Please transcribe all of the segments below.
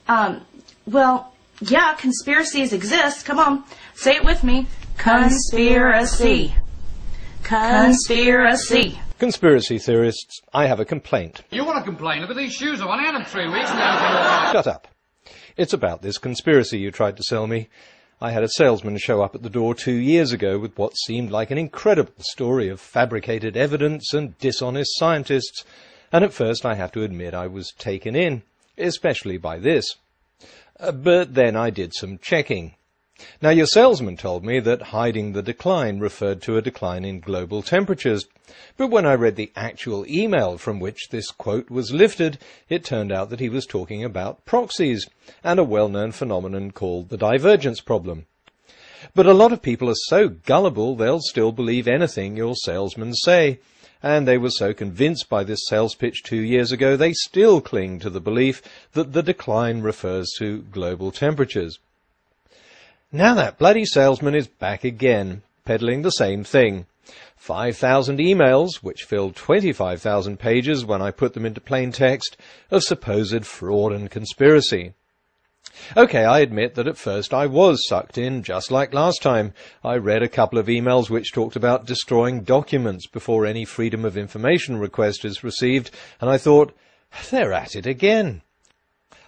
Well, yeah, conspiracies exist. Come on, say it with me. Conspiracy. Conspiracy. Conspiracy theorists, I have a complaint. You want to complain? Look at these shoes. I've only had them 3 weeks now. Shut up. It's about this conspiracy you tried to sell me. I had a salesman show up at the door 2 years ago with what seemed like an incredible story of fabricated evidence and dishonest scientists, and at first I have to admit I was taken in, especially by this. But then I did some checking. Now, your salesman told me that hiding the decline referred to a decline in global temperatures, but when I read the actual email from which this quote was lifted, it turned out that he was talking about proxies and a well-known phenomenon called the divergence problem. But a lot of people are so gullible they'll still believe anything your salesmen say, and they were so convinced by this sales pitch 2 years ago they still cling to the belief that the decline refers to global temperatures. Now that bloody salesman is back again, peddling the same thing. 5,000 emails, which filled 25,000 pages when I put them into plain text, of supposed fraud and conspiracy. Okay, I admit that at first I was sucked in, just like last time. I read a couple of emails which talked about destroying documents before any Freedom of Information request is received, and I thought, they're at it again.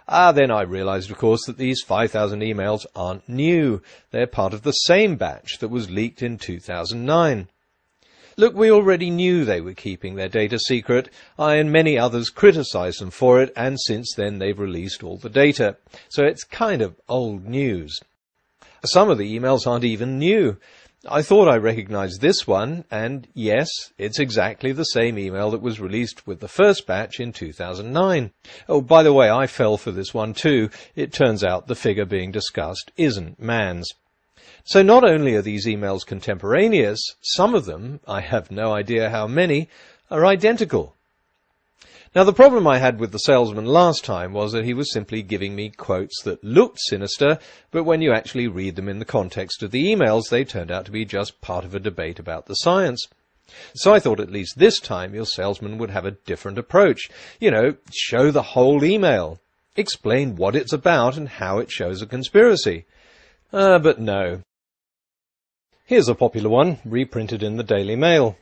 Then I realized, of course, that these 5,000 emails aren't new. They're part of the same batch that was leaked in 2009. Look, we already knew they were keeping their data secret. I and many others criticized them for it, and since then they've released all the data. So it's kind of old news. Some of the emails aren't even new. I thought I recognized this one, and yes, it's exactly the same email that was released with the first batch in 2009. Oh, by the way, I fell for this one too. It turns out the figure being discussed isn't man's. So not only are these emails contemporaneous, some of them, I have no idea how many, are identical. Now, the problem I had with the salesman last time was that he was simply giving me quotes that looked sinister, but when you actually read them in the context of the emails, they turned out to be just part of a debate about the science. So I thought at least this time your salesman would have a different approach. You know, show the whole email. Explain what it's about and how it shows a conspiracy. But no. Here's a popular one, reprinted in the Daily Mail.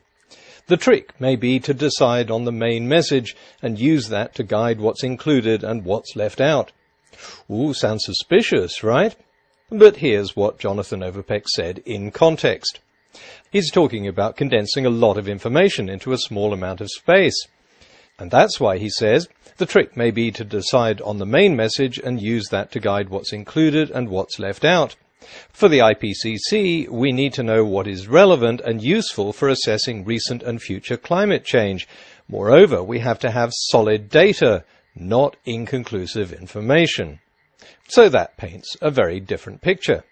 The trick may be to decide on the main message and use that to guide what's included and what's left out. Ooh, sounds suspicious, right? But here's what Jonathan Overpeck said in context. He's talking about condensing a lot of information into a small amount of space. And that's why he says, the trick may be to decide on the main message and use that to guide what's included and what's left out. For the IPCC, we need to know what is relevant and useful for assessing recent and future climate change. Moreover, we have to have solid data, not inconclusive information. So that paints a very different picture.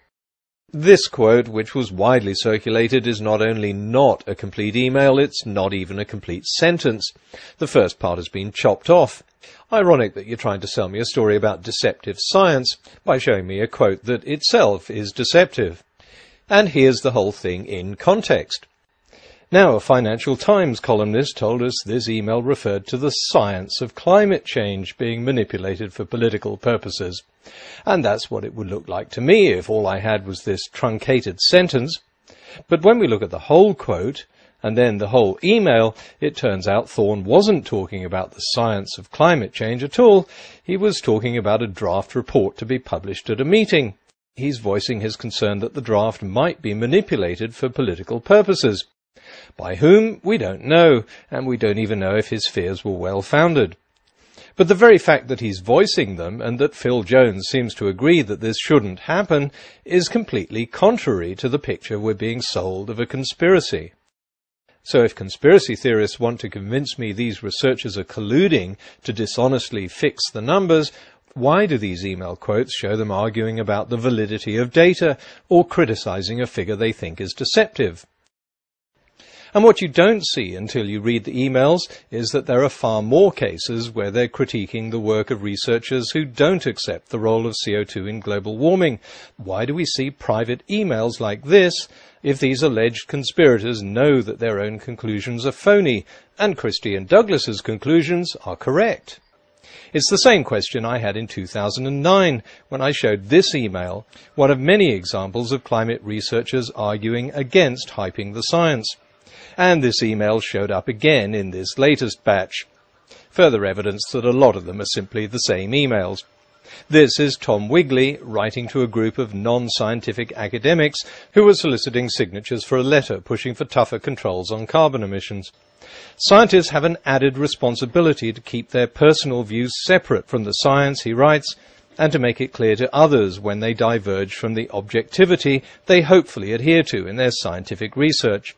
This quote, which was widely circulated, is not only not a complete email, it's not even a complete sentence. The first part has been chopped off. Ironic that you're trying to sell me a story about deceptive science by showing me a quote that itself is deceptive. And here's the whole thing in context. Now, a Financial Times columnist told us this email referred to the science of climate change being manipulated for political purposes. And that's what it would look like to me if all I had was this truncated sentence. But when we look at the whole quote, and then the whole email, it turns out Thorne wasn't talking about the science of climate change at all. He was talking about a draft report to be published at a meeting. He's voicing his concern that the draft might be manipulated for political purposes. By whom, we don't know, and we don't even know if his fears were well-founded. But the very fact that he's voicing them, and that Phil Jones seems to agree that this shouldn't happen, is completely contrary to the picture we're being sold of a conspiracy. So if conspiracy theorists want to convince me these researchers are colluding to dishonestly fix the numbers, why do these email quotes show them arguing about the validity of data or criticizing a figure they think is deceptive? And what you don't see until you read the emails is that there are far more cases where they're critiquing the work of researchers who don't accept the role of CO2 in global warming. Why do we see private emails like this if these alleged conspirators know that their own conclusions are phony and Christie and Douglas's conclusions are correct? It's the same question I had in 2009 when I showed this email, one of many examples of climate researchers arguing against hyping the science. And this email showed up again in this latest batch. Further evidence that a lot of them are simply the same emails. This is Tom Wigley writing to a group of non-scientific academics who were soliciting signatures for a letter pushing for tougher controls on carbon emissions. Scientists have an added responsibility to keep their personal views separate from the science, he writes, and to make it clear to others when they diverge from the objectivity they hopefully adhere to in their scientific research.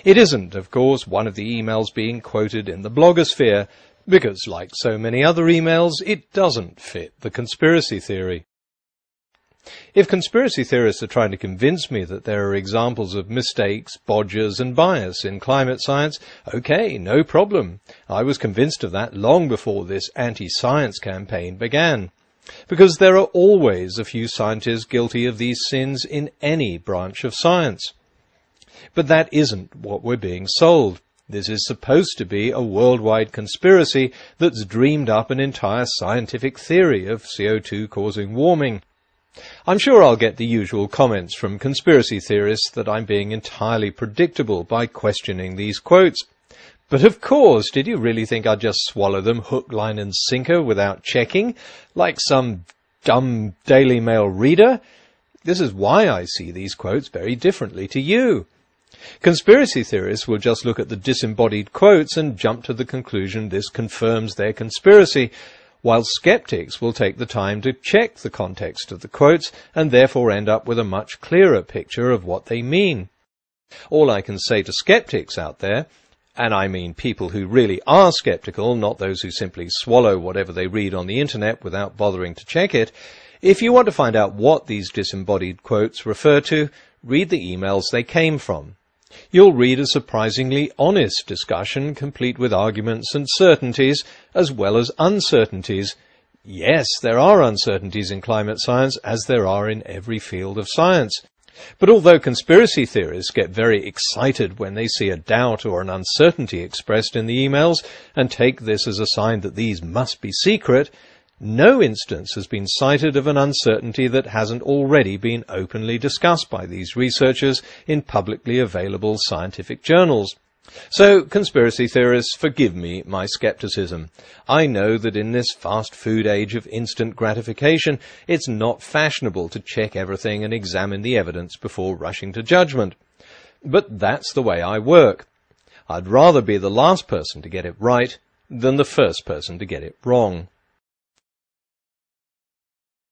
It isn't, of course, one of the emails being quoted in the blogosphere, because, like so many other emails, it doesn't fit the conspiracy theory. If conspiracy theorists are trying to convince me that there are examples of mistakes, bodgers and bias in climate science, okay, no problem. I was convinced of that long before this anti-science campaign began. Because there are always a few scientists guilty of these sins in any branch of science. But that isn't what we're being sold. This is supposed to be a worldwide conspiracy that's dreamed up an entire scientific theory of CO2 causing warming. I'm sure I'll get the usual comments from conspiracy theorists that I'm being entirely predictable by questioning these quotes. But of course, did you really think I'd just swallow them hook, line and sinker without checking, like some dumb Daily Mail reader? This is why I see these quotes very differently to you. Conspiracy theorists will just look at the disembodied quotes and jump to the conclusion this confirms their conspiracy, while skeptics will take the time to check the context of the quotes and therefore end up with a much clearer picture of what they mean. All I can say to skeptics out there, and I mean people who really are skeptical, not those who simply swallow whatever they read on the internet without bothering to check it, if you want to find out what these disembodied quotes refer to, read the emails they came from. You'll read a surprisingly honest discussion, complete with arguments and certainties, as well as uncertainties. Yes, there are uncertainties in climate science, as there are in every field of science. But although conspiracy theorists get very excited when they see a doubt or an uncertainty expressed in the emails, and take this as a sign that these must be secret, no instance has been cited of an uncertainty that hasn't already been openly discussed by these researchers in publicly available scientific journals. So, conspiracy theorists, forgive me my skepticism. I know that in this fast food age of instant gratification, it's not fashionable to check everything and examine the evidence before rushing to judgment. But that's the way I work. I'd rather be the last person to get it right than the first person to get it wrong.